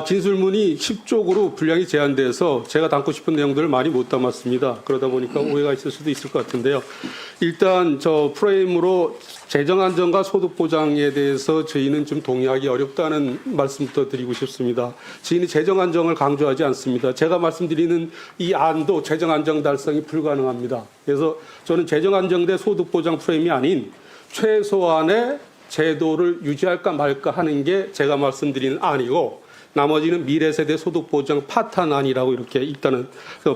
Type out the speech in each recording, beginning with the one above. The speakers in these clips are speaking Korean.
진술문이 10쪽으로 분량이 제한돼서 제가 담고 싶은 내용들을 많이 못 담았습니다. 그러다 보니까 오해가 있을 수도 있을 것 같은데요. 일단 저 프레임으로 재정 안정과 소득 보장에 대해서 저희는 좀 동의하기 어렵다는 말씀부터 드리고 싶습니다. 저희는 재정 안정을 강조하지 않습니다. 제가 말씀드리는 이 안도 재정 안정 달성이 불가능합니다. 그래서 저는 재정 안정 대 소득 보장 프레임이 아닌 최소한의 제도를 유지할까 말까 하는 게 제가 말씀드리는 안이고, 나머지는 미래세대 소득보장 파탄안이라고 이렇게 일단은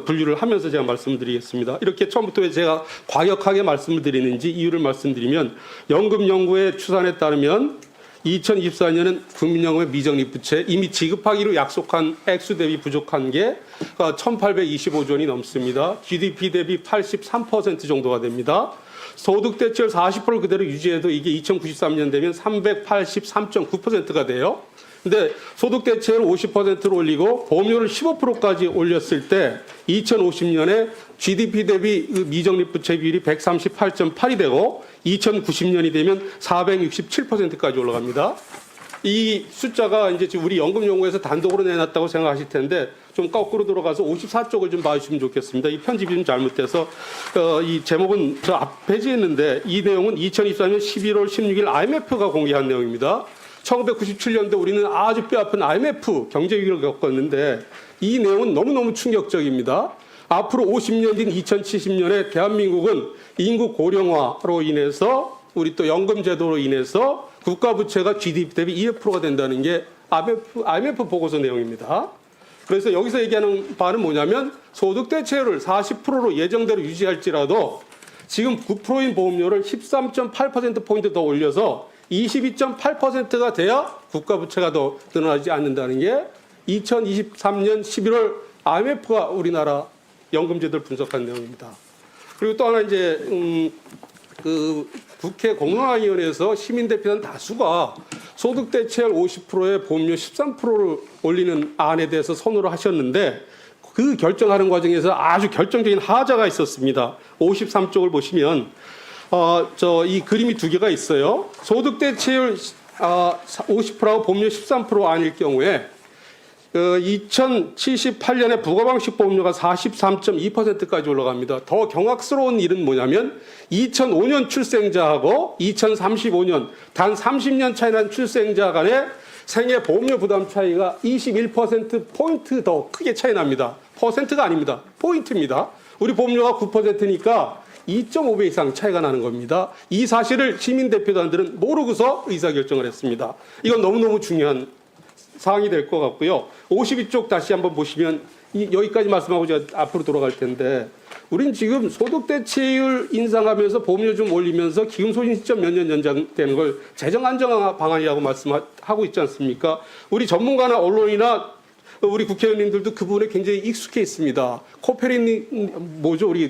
분류를 하면서 제가 말씀드리겠습니다. 이렇게 처음부터 왜 제가 과격하게 말씀을 드리는지 이유를 말씀드리면, 연금연구의 추산에 따르면 2024년은 국민연금의 미적립 부채, 이미 지급하기로 약속한 액수 대비 부족한 게 1,825조 원이 넘습니다. GDP 대비 83% 정도가 됩니다. 소득 대체율 40% 그대로 유지해도 이게 2093년 되면 383.9%가 돼요. 근데 소득 대체율 50%로 올리고 보험료를 15%까지 올렸을 때 2050년에 GDP 대비 미적립 부채 비율이 138.8이 되고 2090년이 되면 467%까지 올라갑니다. 이 숫자가 이제 우리 연금연구에서 단독으로 내놨다고 생각하실 텐데 좀 거꾸로 들어가서 54쪽을 좀 봐주시면 좋겠습니다. 이 편집이 좀 잘못돼서 이 제목은 저 앞 페이지에 있는데, 이 내용은 2024년 11월 16일 IMF가 공개한 내용입니다. 1997년도 우리는 아주 뼈아픈 IMF 경제위기를 겪었는데 이 내용은 너무너무 충격적입니다. 앞으로 50년 뒤인 2070년에 대한민국은 인구 고령화로 인해서 우리 또 연금 제도로 인해서 국가 부채가 GDP 대비 200%가 된다는 게 IMF 보고서 내용입니다. 그래서 여기서 얘기하는 바는 뭐냐면, 소득 대체율을 40%로 예정대로 유지할지라도 지금 9%인 보험료를 13.8%포인트 더 올려서 22.8%가 돼야 국가 부채가 더 늘어나지 않는다는 게 2023년 11월 IMF가 우리나라 연금제도를 분석한 내용입니다. 그리고 또 하나 이제 그 국회 공론화위원회에서 시민대표단 다수가 소득 대체율 50%에 보험료 13%를 올리는 안에 대해서 선호를 하셨는데, 그 결정하는 과정에서 아주 결정적인 하자가 있었습니다. 53쪽을 보시면 이 그림이 두 개가 있어요. 소득 대체율 50%하고 보험료 13% 아닐 경우에 2078년에 부가방식 보험료가 43.2%까지 올라갑니다. 더 경악스러운 일은 뭐냐면 2005년 출생자하고 2035년 단 30년 차이 난 출생자 간의 생애 보험료 부담 차이가 21%포인트 더 크게 차이 납니다. 퍼센트가 아닙니다. 포인트입니다. 우리 보험료가 9%니까 2.5배 이상 차이가 나는 겁니다. 이 사실을 시민대표단들은 모르고서 의사결정을 했습니다. 이건 너무너무 중요한 사항이 될 것 같고요. 52쪽 다시 한번 보시면 여기까지 말씀하고 제가 앞으로 돌아갈 텐데, 우린 지금 소득 대체율 인상하면서 보험료 좀 올리면서 기금 소진 시점 몇 년 연장되는 걸 재정 안정 방안이라고 말씀하고 있지 않습니까? 우리 전문가나 언론이나 우리 국회의원님들도 그 부분에 굉장히 익숙해 있습니다. 코페르니쿠스 뭐죠? 우리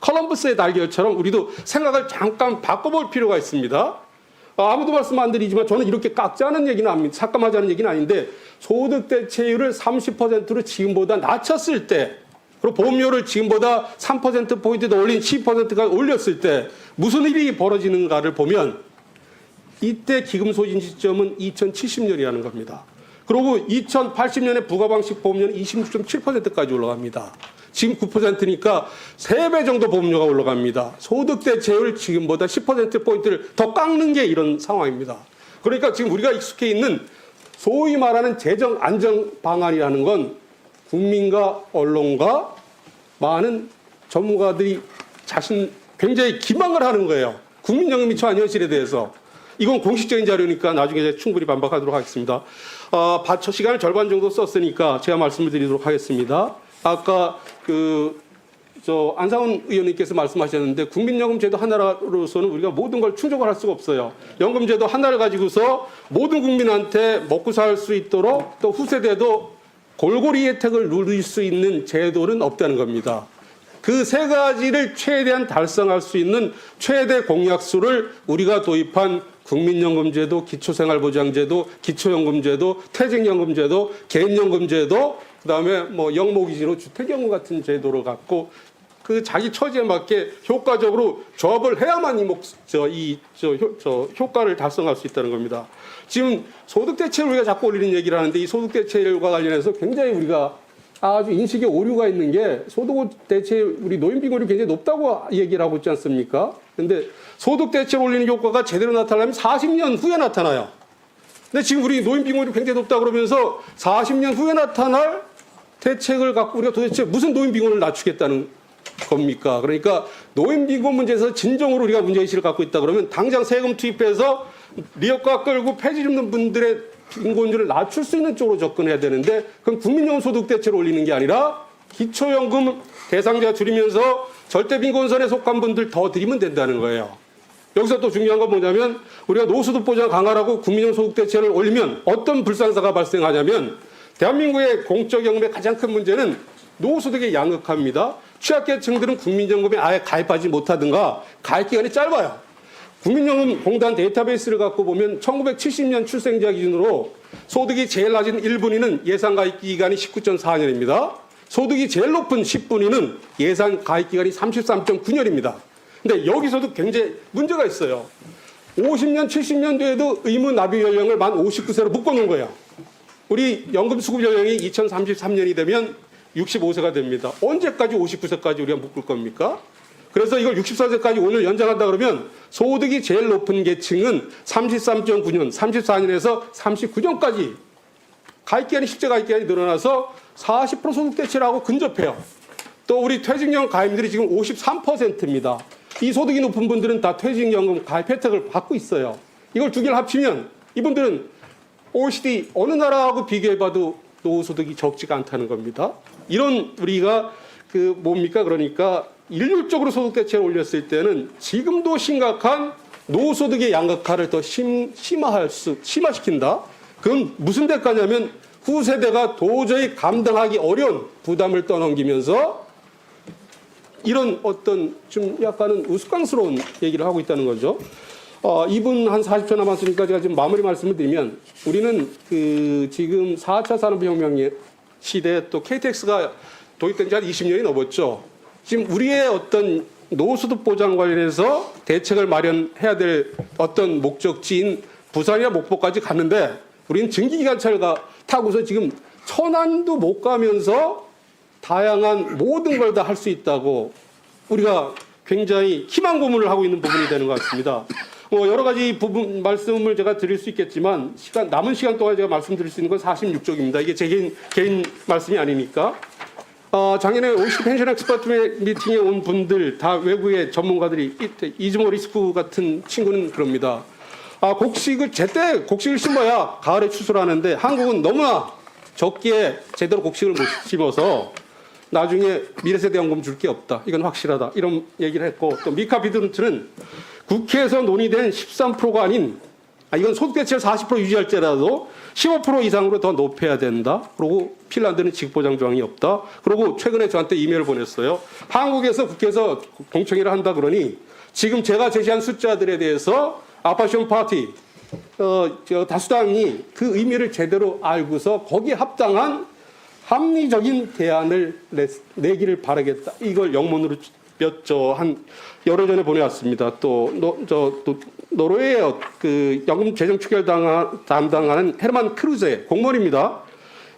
컬럼버스의 날개처럼 우리도 생각을 잠깐 바꿔볼 필요가 있습니다. 아무도 말씀 안 드리지만 저는 이렇게 깎자는 얘기는 아닙니다. 삭감하자는 얘기는 아닌데, 소득 대체율을 30%로 지금보다 낮췄을 때, 그리고 보험료를 지금보다 3%포인트 더 올린 10%가 올렸을 때 무슨 일이 벌어지는가를 보면, 이때 기금 소진 시점은 2070년이라는 겁니다. 그리고 2080년에 부가방식 보험료는 26.7%까지 올라갑니다. 지금 9%니까 3배 정도 보험료가 올라갑니다. 소득 대체율 지금보다 10%포인트를 더 깎는 게 이런 상황입니다. 그러니까 지금 우리가 익숙해 있는 소위 말하는 재정 안정 방안이라는 건 국민과 언론과 많은 전문가들이 굉장히 기망을 하는 거예요. 국민연금 미처한 현실에 대해서. 이건 공식적인 자료니까 나중에 충분히 반박하도록 하겠습니다. 시간을 절반 정도 썼으니까 제가 말씀을 드리도록 하겠습니다. 아까 안상훈 의원님께서 말씀하셨는데, 국민연금제도 하나로서는 우리가 모든 걸 충족을 할 수가 없어요. 연금제도 하나를 가지고서 모든 국민한테 먹고 살 수 있도록 또 후세대도 골고루 혜택을 누릴 수 있는 제도는 없다는 겁니다. 그 세 가지를 최대한 달성할 수 있는 최대 공약수를 우리가 도입한 국민연금제도, 기초생활보장제도, 기초연금제도, 퇴직연금제도, 개인연금제도, 그다음에 영목이지로 주택연금 같은 제도를 갖고 그 자기 처지에 맞게 효과적으로 조합을 해야만 효과를 달성할 수 있다는 겁니다. 지금 소득 대체율 우리가 자꾸 올리는 얘기를 하는데 이 소득 대체율과 관련해서 굉장히 우리가 아주 인식에 오류가 있는 게 소득 대체율 우리 노인 빈곤율이 굉장히 높다고 얘기를 하고 있지 않습니까? 근데 소득 대체를 올리는 효과가 제대로 나타나면 40년 후에 나타나요. 근데 지금 우리 노인 빈곤율이 굉장히 높다 그러면서 40년 후에 나타날 대책을 갖고 우리가 도대체 무슨 노인 빈곤을 낮추겠다는 겁니까? 그러니까 노인 빈곤 문제에서 진정으로 우리가 문제의식을 갖고 있다 그러면 당장 세금 투입해서 리어카 끌고 폐지 줍는 분들의 빈곤율을 낮출 수 있는 쪽으로 접근해야 되는데 그럼 국민연금 소득 대체를 올리는 게 아니라 기초연금 대상자 줄이면서 절대 빈곤선에 속한 분들 더 드리면 된다는 거예요. 여기서 또 중요한 건 뭐냐면 우리가 노소득 보장 강화라고 국민연금 소득 대체를 올리면 어떤 불상사가 발생하냐면 대한민국의 공적연금의 가장 큰 문제는 노소득의 양극화입니다. 취약계층들은 국민연금에 아예 가입하지 못하든가 가입 기간이 짧아요. 국민연금공단 데이터베이스를 갖고 보면 1970년 출생자 기준으로 소득이 제일 낮은 1분위는 예상 가입 기간이 19.4년입니다. 소득이 제일 높은 10분위는 예상 가입 기간이 33.9년입니다. 근데 여기서도 굉장히 문제가 있어요. 50년, 70년도에도 의무 납입 연령을 만 59세로 묶어놓은 거예요. 우리 연금 수급 연령이 2033년이 되면 65세가 됩니다. 언제까지 59세까지 우리가 묶을 겁니까? 그래서 이걸 64세까지 오늘 연장한다 그러면 소득이 제일 높은 계층은 33.9년, 34년에서 39년까지 가입기간이 실제 가입기간이 늘어나서 40% 소득 대체라고 근접해요. 또 우리 퇴직연금 가입률이 지금 53%입니다. 이 소득이 높은 분들은 다 퇴직연금 가입 혜택을 받고 있어요. 이걸 두 개를 합치면 이분들은 OECD 어느 나라하고 비교해봐도 노후소득이 적지가 않다는 겁니다. 이런 우리가 뭡니까? 그러니까 일률적으로 소득 대체를 올렸을 때는 지금도 심각한 노후소득의 양극화를 더 심화시킨다. 그건 무슨 대가냐면 후세대가 도저히 감당하기 어려운 부담을 떠넘기면서 이런 어떤 좀 약간은 우스꽝스러운 얘기를 하고 있다는 거죠. 2분 한 40초 남았으니까 제가 지금 마무리 말씀을 드리면 우리는 지금 4차 산업혁명 시대에 또 KTX가 도입된 지 한 20년이 넘었죠. 지금 우리의 어떤 노후소득 보장 관련해서 대책을 마련해야 될 어떤 목적지인 부산이나 목포까지 갔는데 우리는 증기기관차를 타고서 지금 천안도 못 가면서 다양한 모든 걸 다 할 수 있다고 우리가 굉장히 희망 고문을 하고 있는 부분이 되는 것 같습니다. 여러 가지 부분 말씀을 제가 드릴 수 있겠지만 남은 시간 동안 제가 말씀드릴 수 있는 건 46쪽입니다. 이게 제 개인 말씀이 아니니까. 작년에 OECD 펜션 엑스퍼트 미팅에 온 분들 다 외국의 전문가들이 이즈모 리스크 같은 친구는 그럽니다. 곡식을 제때 곡식을 심어야 가을에 추수하는데 한국은 너무나 적기에 제대로 곡식을 못 심어서 나중에 미래세대연금 줄 게 없다. 이건 확실하다. 이런 얘기를 했고 또 미카 비드룬트는 국회에서 논의된 13%가 아닌 이건 소득대체를 40% 유지할지라도 15% 이상으로 더 높여야 된다. 그리고 핀란드는 직보장 조항이 없다. 그리고 최근에 저한테 이메일을 보냈어요. 한국에서 국회에서 공청회를 한다 그러니 지금 제가 제시한 숫자들에 대해서 아파시온 파티 다수당이 그 의미를 제대로 알고서 거기에 합당한 합리적인 대안을 내기를 바라겠다. 이걸 영문으로 한 여러 전에 보내왔습니다. 또 노르웨이의 연금 재정 추계를 담당하는 헤르만 크루제 공무원입니다.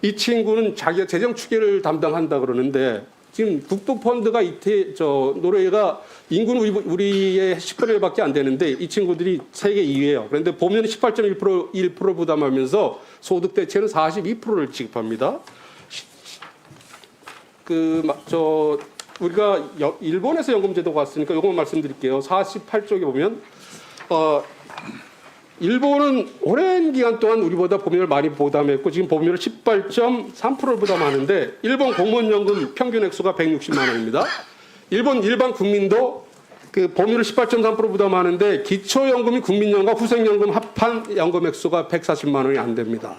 이 친구는 자기가 재정 추계를 담당한다 그러는데 지금 국부펀드가 노르웨이가 인구는 우리의 10분의 1밖에 안 되는데 이 친구들이 세계 2위예요. 그런데 보면 18.1% 부담하면서 소득 대체는 42%를 지급합니다. 우리가 일본에서 연금제도가 왔으니까 이것만 말씀드릴게요. 48쪽에 보면 일본은 오랜 기간 동안 우리보다 보험료를 많이 부담했고 지금 보험료를 18.3%를 부담하는데 일본 공무원연금 평균 액수가 160만 원입니다. 일본 일반 국민도 보험료를 18.3% 부담하는데 기초연금이 국민연금과 후생연금 합한 연금 액수가 140만 원이 안 됩니다.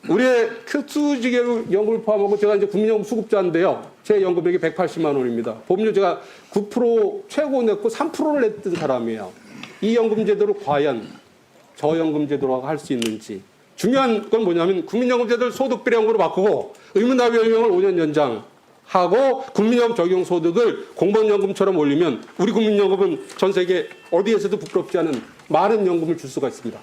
우리의 특수지계 연금을 포함하고 제가 이제 국민연금 수급자인데요. 제 연금액이 180만 원입니다. 보험료 제가 9% 최고 냈고 3%를 냈던 사람이에요. 이 연금제도를 과연 저연금제도로 할 수 있는지. 중요한 건 뭐냐면 국민연금제도를 소득비례연금으로 바꾸고 의무납입 연령을 5년 연장. 하고 국민연금 적용소득을 공무원연금처럼 올리면 우리 국민연금은 전 세계 어디에서도 부끄럽지 않은 많은 연금을 줄 수가 있습니다.